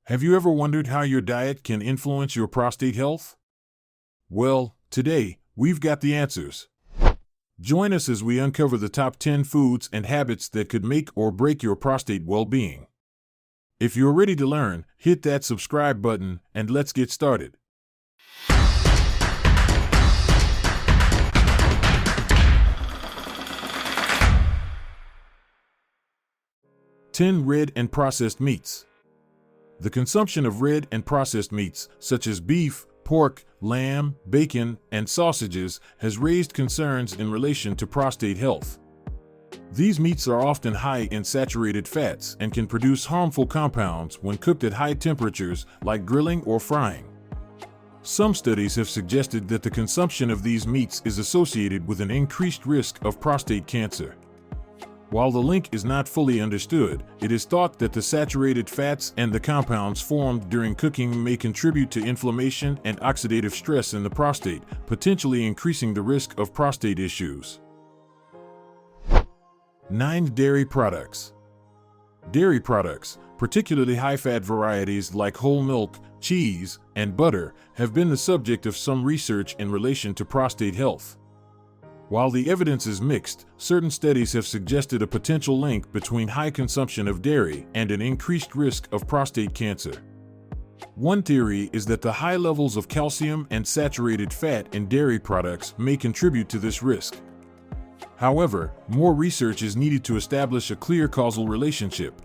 Have you ever wondered how your diet can influence your prostate health? Well, today, we've got the answers. Join us as we uncover the top 10 foods and habits that could make or break your prostate well-being. If you're ready to learn, hit that subscribe button and let's get started. Ten red and processed meats. The consumption of red and processed meats, such as beef, pork, lamb, bacon, and sausages, has raised concerns in relation to prostate health. These meats are often high in saturated fats and can produce harmful compounds when cooked at high temperatures, like grilling or frying. Some studies have suggested that the consumption of these meats is associated with an increased risk of prostate cancer. While the link is not fully understood, it is thought that the saturated fats and the compounds formed during cooking may contribute to inflammation and oxidative stress in the prostate, potentially increasing the risk of prostate issues. 9 dairy products. Dairy products, particularly high-fat varieties like whole milk, cheese, and butter, have been the subject of some research in relation to prostate health. While the evidence is mixed, certain studies have suggested a potential link between high consumption of dairy and an increased risk of prostate cancer. One theory is that the high levels of calcium and saturated fat in dairy products may contribute to this risk. However, more research is needed to establish a clear causal relationship.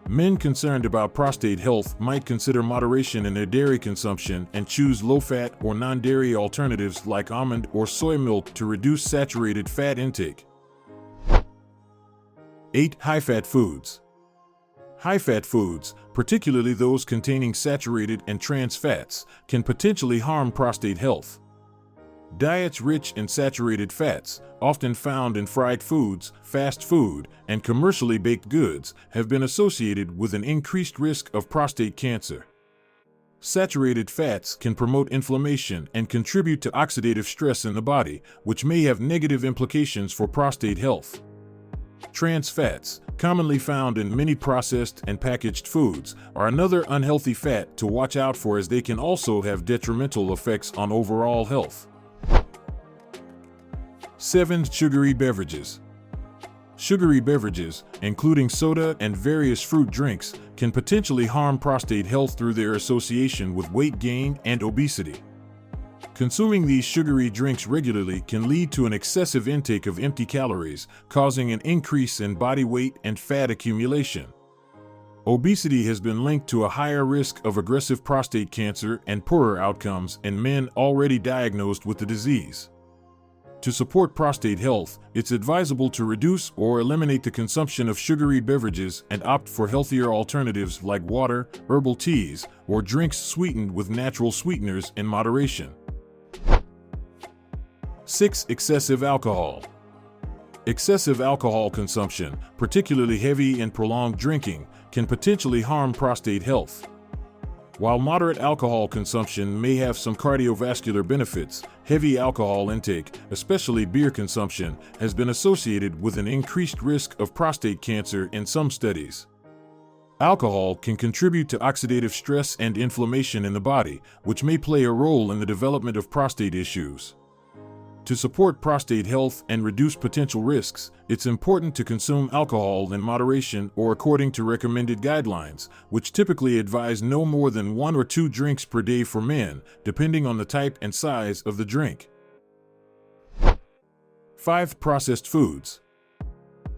Men concerned about prostate health might consider moderation in their dairy consumption and choose low-fat or non-dairy alternatives like almond or soy milk to reduce saturated fat intake. 8 high-fat foods. High-fat foods, particularly those containing saturated and trans fats, can potentially harm prostate health. Diets rich in saturated fats, often found in fried foods, fast food, and commercially baked goods, have been associated with an increased risk of prostate cancer. Saturated fats can promote inflammation and contribute to oxidative stress in the body, which may have negative implications for prostate health. Trans fats, commonly found in many processed and packaged foods, are another unhealthy fat to watch out for, as they can also have detrimental effects on overall health. 7 sugary beverages. Sugary beverages, including soda and various fruit drinks, can potentially harm prostate health through their association with weight gain and obesity. Consuming these sugary drinks regularly can lead to an excessive intake of empty calories, causing an increase in body weight and fat accumulation. Obesity has been linked to a higher risk of aggressive prostate cancer and poorer outcomes in men already diagnosed with the disease. To support prostate health, it's advisable to reduce or eliminate the consumption of sugary beverages and opt for healthier alternatives like water, herbal teas, or drinks sweetened with natural sweeteners in moderation. 6 excessive alcohol. Excessive alcohol consumption, particularly heavy and prolonged drinking, can potentially harm prostate health. While moderate alcohol consumption may have some cardiovascular benefits, heavy alcohol intake, especially beer consumption, has been associated with an increased risk of prostate cancer in some studies. Alcohol can contribute to oxidative stress and inflammation in the body, which may play a role in the development of prostate issues. To support prostate health and reduce potential risks, it's important to consume alcohol in moderation or according to recommended guidelines, which typically advise no more than 1 or 2 drinks per day for men, depending on the type and size of the drink. 5 processed foods.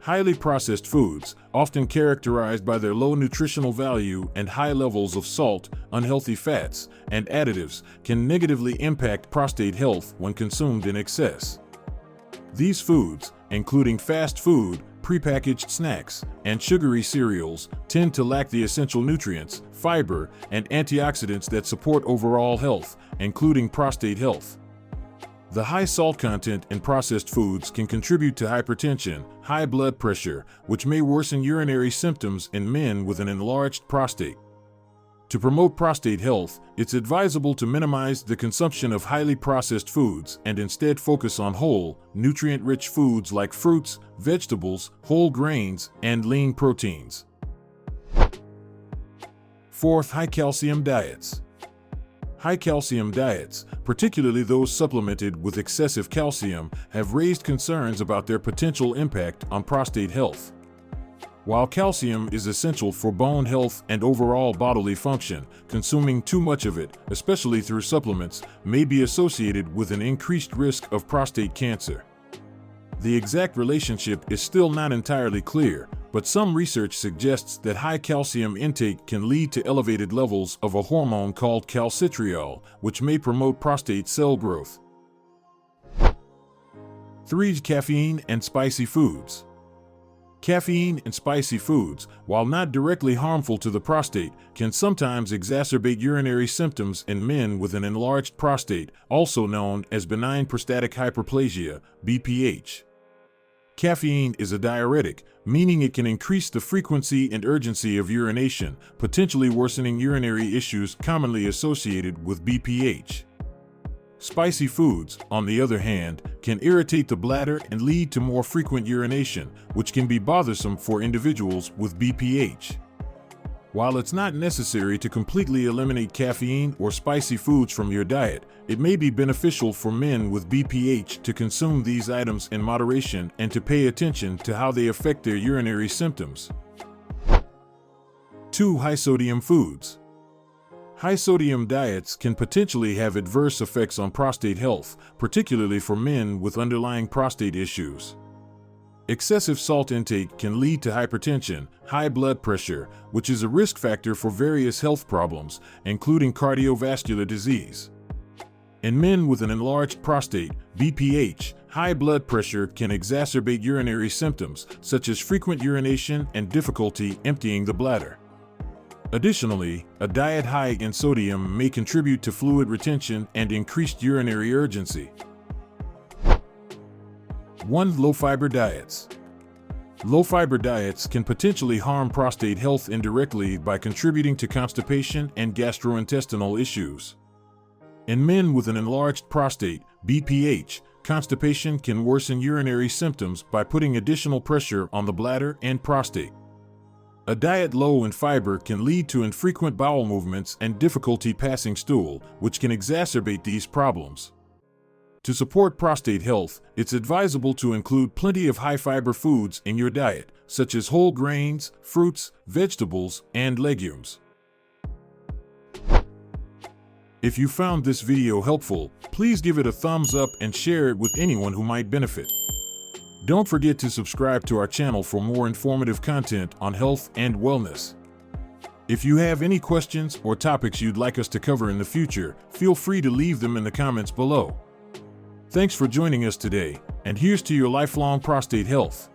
Highly processed foods, often characterized by their low nutritional value and high levels of salt, unhealthy fats, and additives, can negatively impact prostate health when consumed in excess. These foods, including fast food, prepackaged snacks, and sugary cereals, tend to lack the essential nutrients, fiber, and antioxidants that support overall health, including prostate health. The high salt content in processed foods can contribute to hypertension, high blood pressure, which may worsen urinary symptoms in men with an enlarged prostate. To promote prostate health, it's advisable to minimize the consumption of highly processed foods and instead focus on whole, nutrient-rich foods like fruits, vegetables, whole grains, and lean proteins. Fourth, high calcium diets. High calcium diets, particularly those supplemented with excessive calcium, have raised concerns about their potential impact on prostate health. While calcium is essential for bone health and overall bodily function, consuming too much of it, especially through supplements, may be associated with an increased risk of prostate cancer. The exact relationship is still not entirely clear, but some research suggests that high calcium intake can lead to elevated levels of a hormone called calcitriol, which may promote prostate cell growth. 3. Caffeine and spicy foods. Caffeine and spicy foods, while not directly harmful to the prostate, can sometimes exacerbate urinary symptoms in men with an enlarged prostate, also known as benign prostatic hyperplasia, BPH. Caffeine is a diuretic, meaning it can increase the frequency and urgency of urination, potentially worsening urinary issues commonly associated with BPH. Spicy foods, on the other hand, can irritate the bladder and lead to more frequent urination, which can be bothersome for individuals with BPH. While it's not necessary to completely eliminate caffeine or spicy foods from your diet, it may be beneficial for men with BPH to consume these items in moderation and to pay attention to how they affect their urinary symptoms. 2. High sodium foods. High sodium diets can potentially have adverse effects on prostate health, particularly for men with underlying prostate issues. Excessive salt intake can lead to hypertension, high blood pressure, which is a risk factor for various health problems, including cardiovascular disease. In men with an enlarged prostate, BPH, high blood pressure can exacerbate urinary symptoms, such as frequent urination and difficulty emptying the bladder. Additionally, a diet high in sodium may contribute to fluid retention and increased urinary urgency. 1. Low-fiber diets. Low-fiber diets can potentially harm prostate health indirectly by contributing to constipation and gastrointestinal issues. In men with an enlarged prostate, BPH, constipation can worsen urinary symptoms by putting additional pressure on the bladder and prostate. A diet low in fiber can lead to infrequent bowel movements and difficulty passing stool, which can exacerbate these problems. To support prostate health, it's advisable to include plenty of high-fiber foods in your diet, such as whole grains, fruits, vegetables, and legumes. If you found this video helpful, please give it a thumbs up and share it with anyone who might benefit. Don't forget to subscribe to our channel for more informative content on health and wellness. If you have any questions or topics you'd like us to cover in the future, feel free to leave them in the comments below. Thanks for joining us today, and here's to your lifelong prostate health.